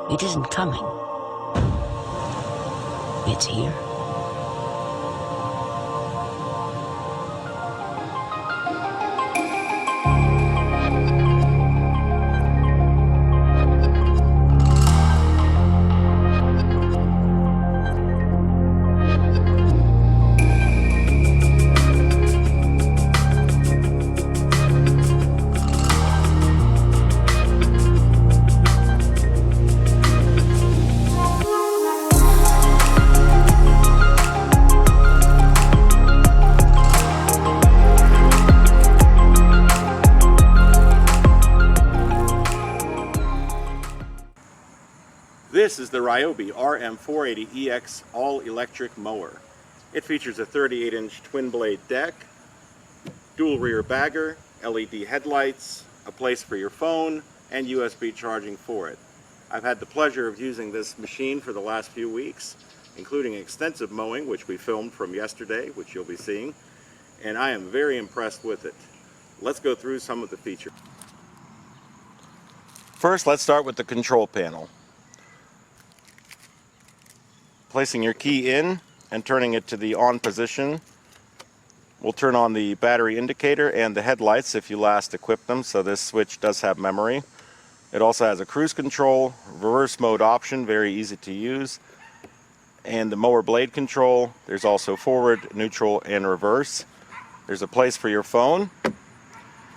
It isn't coming. It's here. This is the RYOBI RM480EX all-electric mower. It features a 38-inch twin-blade deck, dual rear bagger, LED headlights, a place for your phone, and USB charging for it. I've had the pleasure of using this machine for the last few weeks, including extensive mowing, which we filmed from yesterday, which you'll be seeing, and I am very impressed with it. Let's go through some of the features. First, let's start with the control panel. Placing your key in and turning it to the on position will turn on the battery indicator and the headlights if you last equipped them, so this switch does have memory. It also has a cruise control, reverse mode option, very easy to use, and the mower blade control. There's also forward, neutral, and reverse. There's a place for your phone,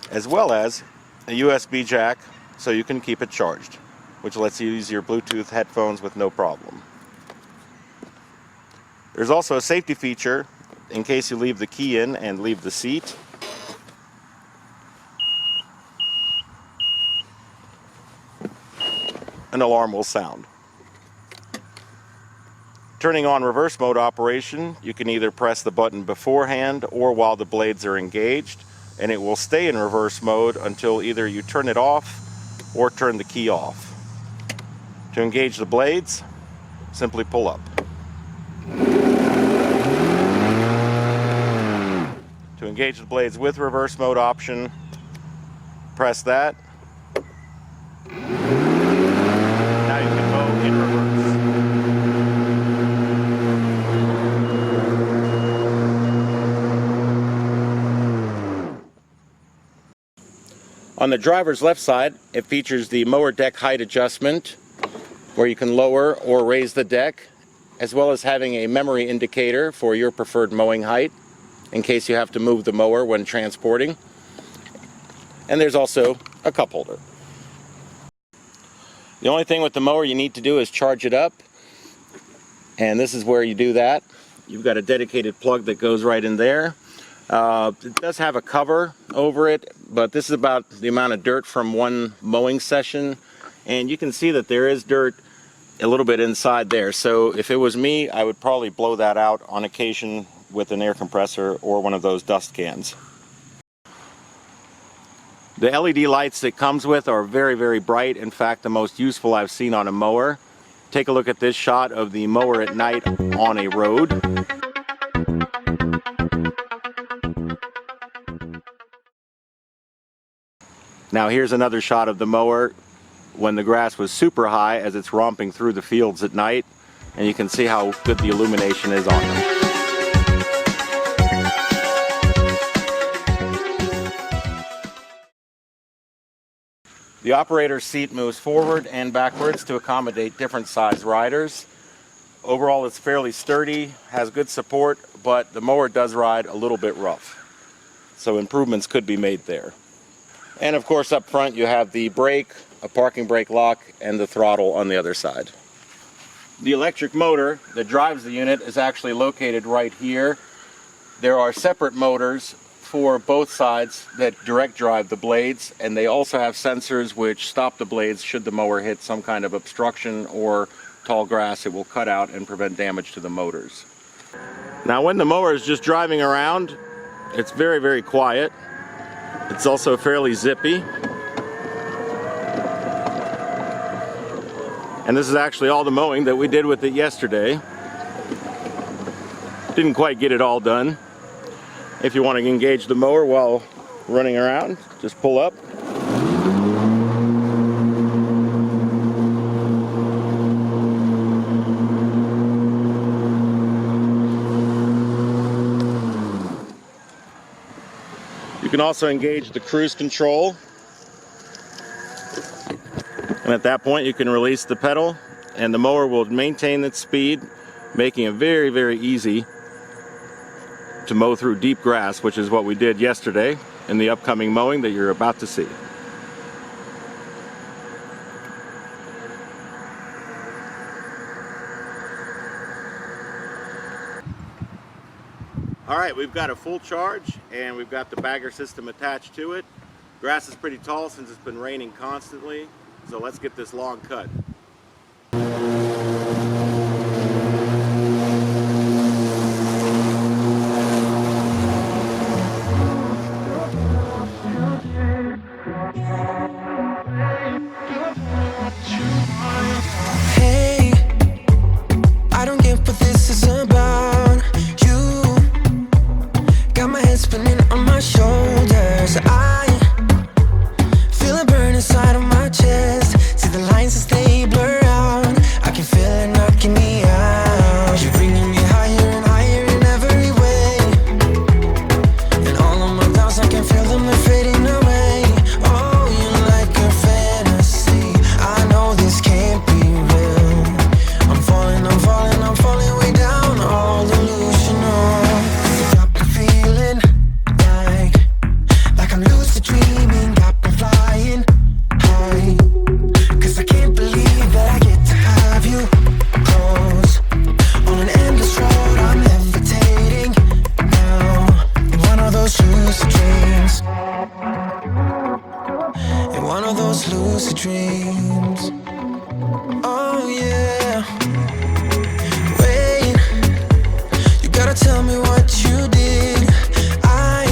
as well as a USB jack so you can keep it charged, which lets you use your Bluetooth headphones with no problem. There's also a safety feature in case you leave the key in and leave the seat. An alarm will sound. Turning on reverse mode operation, you can either press the button beforehand or while the blades are engaged, and it will stay in reverse mode until either you turn it off or turn the key off. To engage the blades, simply pull up. To engage the blades with reverse mode option, press that. Now you can mow in reverse. On the driver's left side, it features the mower deck height adjustment, where you can lower or raise the deck, as well as having a memory indicator for your preferred mowing height in case you have to move the mower when transporting. And there's also a cup holder. The only thing with the mower you need to do is charge it up, and this is where you do that. You've got a dedicated plug that goes right in there. It does have a cover over it, but this is about the amount of dirt from one mowing session, and you can see that there is dirt a little bit inside there. So if it was me, I would probably blow that out on occasion with an air compressor or one of those dust cans. The LED lights it comes with are very, very bright. In fact, the most useful I've seen on a mower. Take a look at this shot of the mower at night on a road. Now here's another shot of the mower when the grass was super high as it's romping through the fields at night, and you can see how good the illumination is on them. The operator's seat moves forward and backwards to accommodate different size riders. Overall, it's fairly sturdy, has good support, but the mower does ride a little bit rough, so improvements could be made there. And of course, up front you have the brake, a parking brake lock, and the throttle on the other side. The electric motor that drives the unit is actually located right here. There are separate motors for both sides that direct drive the blades, and they also have sensors which stop the blades should the mower hit some kind of obstruction or tall grass. It will cut out and prevent damage to the motors. Now when the mower is just driving around, it's very, very quiet. It's also fairly zippy. And this is actually all the mowing that we did with it yesterday. Didn't quite get it all done. If you want to engage the mower while running around, just pull up. can also engage the cruise control. And at that point you can release the pedal and the mower will maintain its speed, making it very, very easy to mow through deep grass, which is what we did yesterday in the upcoming mowing that you're about to see. Alright, we've got a full charge and we've got the bagger system attached to it. Grass is pretty tall since it's been raining constantly, so let's get this lawn cut. Hey, I don't get what this is about. You got my head spinning on my shoulders. I feel a burn inside of my chest. See the lines as they blur out. I can feel it knocking me out. You're bringing me higher and higher in every way. And all of my doubts, I can feel them, they're fading away. Oh, you're like a fantasy. I know this can't be real. I'm falling, I'm falling, I'm falling way down. All delusional. Got me feeling like I'm lucid dreaming. Got me flying high. 'Cause I can't believe that I get to have you close. On an endless road, I'm levitating now. In one of those lucid dreams. In one of those lucid dreams. Oh yeah. Wait, you gotta tell me what you did. I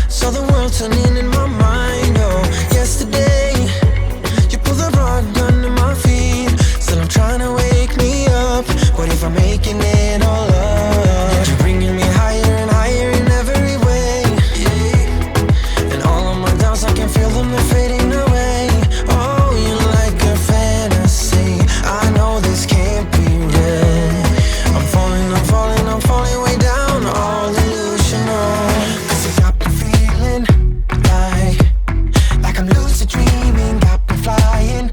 saw the world turning in my mind. Oh, yesterday you pulled the rug under my feet. Still I'm trying to wake me up. What if I'm making it all up? You're bringing me higher and higher in every way. And all of my doubts, I can feel them, they're fading away. Oh, you're like a fantasy. I know this can't be real. I'm falling, I'm falling, I'm falling way down. All delusional. 'Cause you got me feeling like I'm lucid dreaming. Got me flying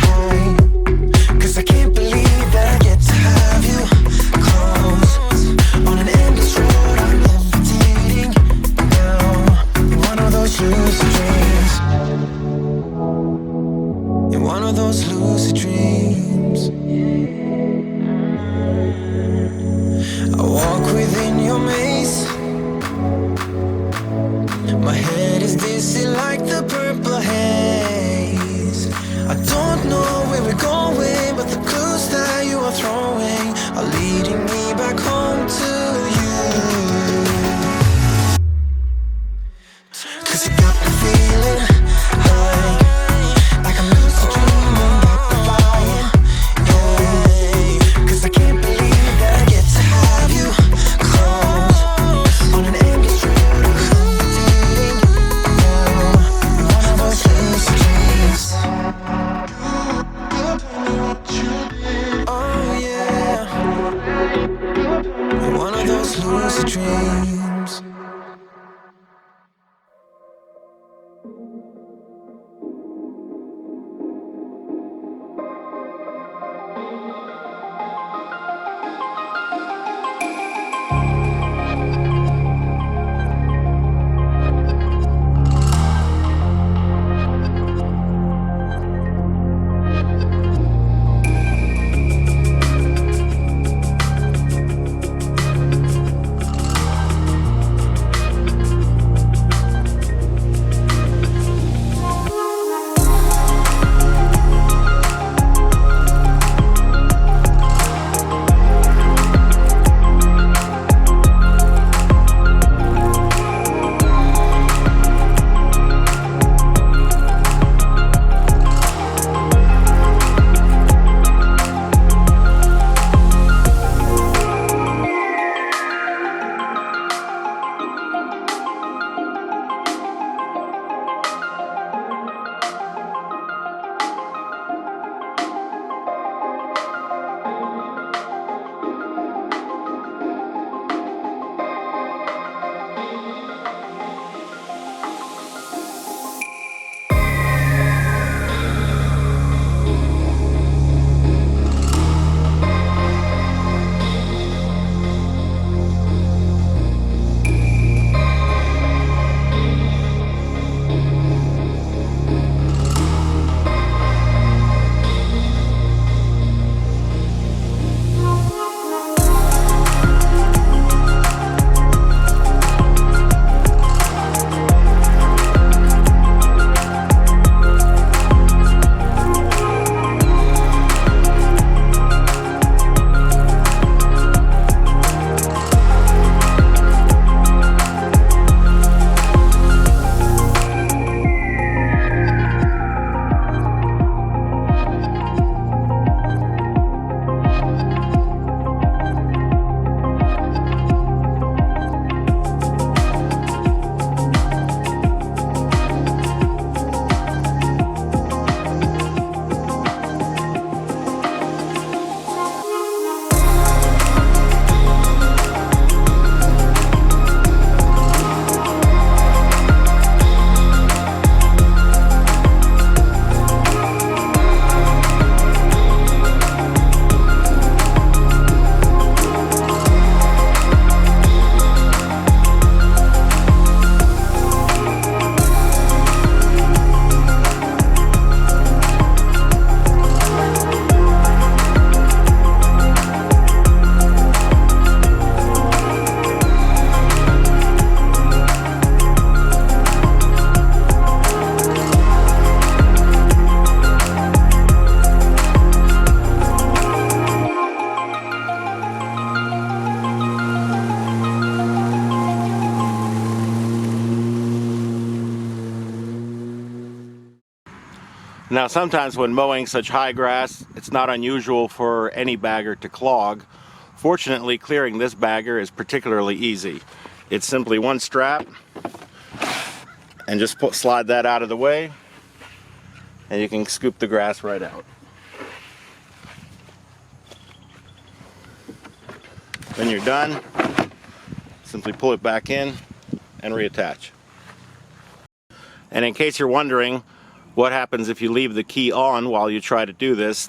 high. 'Cause I can't believe that I get to have you close. On an endless road, I'm levitating now. In one of those lucid dreams. In one of those lucid dreams. I walk within your maze. My head is dizzy like the purple haze. I don't know where we're going, but the clues that you are throwing are leading me back home to you. 'Cause you got me feeling like I'm lucid dreaming. Got me flying, yeah. 'Cause I can't believe that I get to have you close. On an endless road, I'm levitating now. In Now sometimes when mowing such high grass, it's not unusual for any bagger to clog. Fortunately, clearing this bagger is particularly easy. It's simply one strap and just slide that out of the way and you can scoop the grass right out. When you're done, simply pull it back in and reattach. And in case you're wondering what happens if you leave the key on while you try to do this,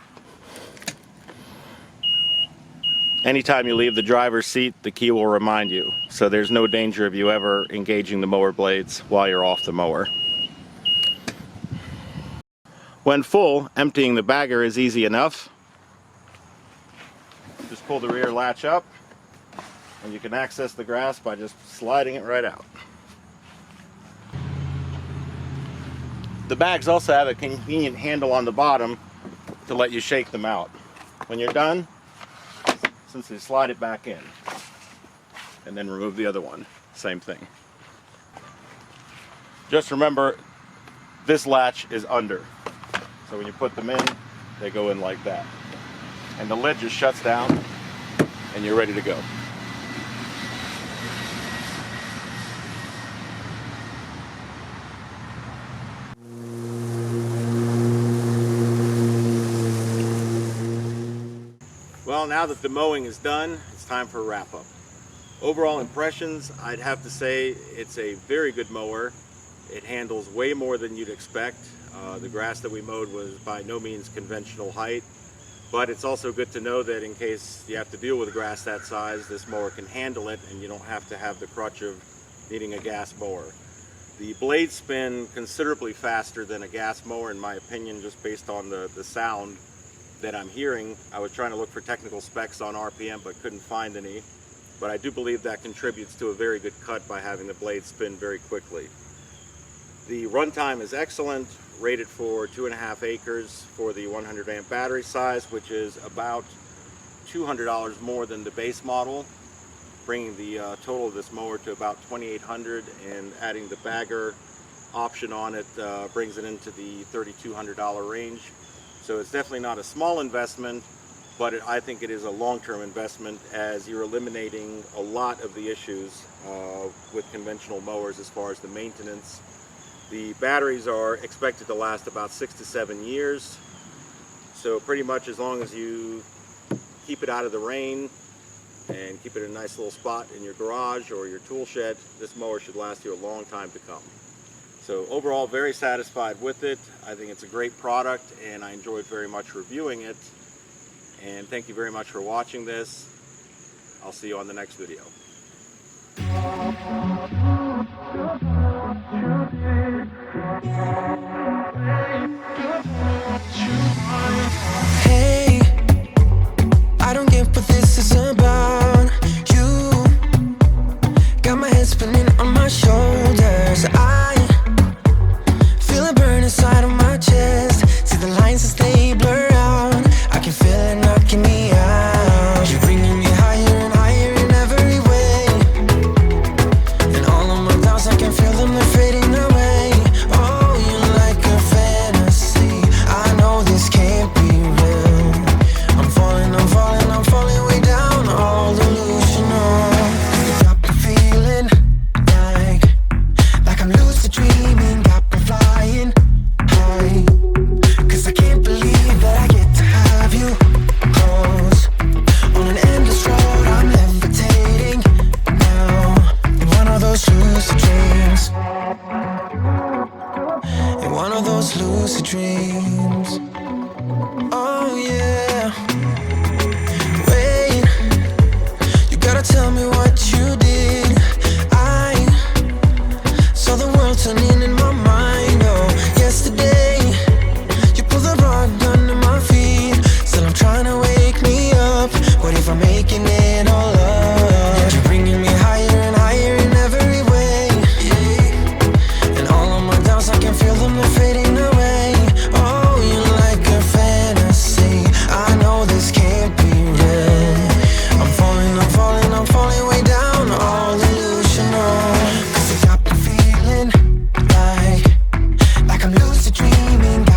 anytime you leave the driver's seat, the key will remind you. So there's no danger of you ever engaging the mower blades while you're off the mower. When full, emptying the bagger is easy enough. Just pull the rear latch up and you can access the grass by just sliding it right out. The bags also have a convenient handle on the bottom to let you shake them out. When you're done, simply slide it back in and then remove the other one. Same thing. Just remember, this latch is under. So when you put them in, they go in like that. And the lid just shuts down and you're ready to go. Well, now that the mowing is done, it's time for a wrap-up. Overall impressions, I'd have to say it's a very good mower. It handles way more than you'd expect. The grass that we mowed was by no means conventional height, but it's also good to know that in case you have to deal with grass that size, this mower can handle it and you don't have to have the crutch of needing a gas mower. The blades spin considerably faster than a gas mower in my opinion, just based on the sound that I'm hearing. I was trying to look for technical specs on RPM but couldn't find any, but I do believe that contributes to a very good cut by having the blade spin very quickly. The runtime is excellent, rated for 2.5 acres for the 100 amp battery size, which is about $200 more than the base model, bringing the total of this mower to about $2,800, and adding the bagger option on it brings it into the $3,200 range. So it's definitely not a small investment, but I think it is a long-term investment as you're eliminating a lot of the issues with conventional mowers as far as the maintenance. The batteries are expected to last about 6 to 7 years, so pretty much as long as you keep it out of the rain and keep it in a nice little spot in your garage or your tool shed, this mower should last you a long time to come. So overall, very satisfied with it. I think it's a great product and I enjoyed very much reviewing it. And thank you very much for watching this. I'll see you on the next video. Hey, I don't get what this is about. You got my head spinning on my shoulders. I feel it burn inside of my chest. See the lines as they blur out. I can feel it knocking me out. You're bringing me higher and higher in every way. And all of my doubts, I can feel them, they're fading away. Oh, you're like a fantasy. I know this can't be real. I'm falling, I'm falling, I'm falling way down. All delusional. Got me feeling like I'm lucid dreaming. Got me flying high. 'Cause I can't believe that I get to have you close. On an endless road, I'm levitating now. In one of those lucid dreams. In one of those lucid dreams. Oh yeah. Wait, you gotta tell me what you did. I saw the world turning in my mind. Oh, yesterday you pulled the rug under my feet. Still I'm trying to wake me up. What if I'm making it all up? You're bringing me higher and higher in every way. And all of my doubts, I can feel them, they're fading away. Oh, you're like a fantasy. I know this can't be real. I'm falling, I'm falling, I'm falling way down. All delusional. 'Cause you got me feeling like I'm lucid dreaming.